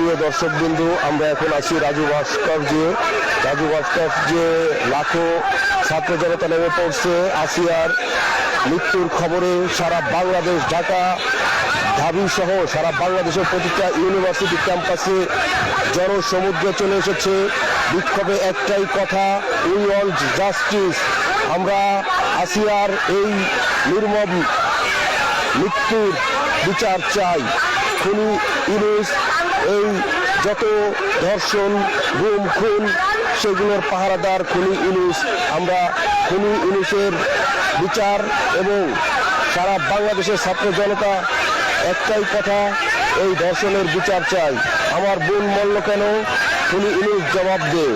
প্রিয় দর্শকবৃন্দু, আমরা এখন আছি রাজু ভাস্কর্যে লাখো ছাত্র জনতা নেমে পড়ছে আসিয়ার মৃত্যুর খবরে। সারা বাংলাদেশ, ঢাকা, ঢাবি সহ সারা বাংলাদেশের প্রতিটা ইউনিভার্সিটি ক্যাম্পাসে জনসমুদ্রে চলে এসেছে। বিক্ষোভে একটাই কথা, উই ওয়ান্ট জাস্টিস। আমরা আসিয়ার এই নির্মম মৃত্যুর বিচার চাই। খুনি ইউনুস, এই যত ধর্ষণ, গুম, খুন, সেগুলোর পাহারাদার খুনি ইউনুস। আমরা খুনি ইউনুসের বিচার এবং সারা বাংলাদেশের ছাত্র জনতা একটাই কথা, এই ধর্ষণের বিচার চাই। আমার বোন মরল কেন? খুনি ইউনুস জবাব দে।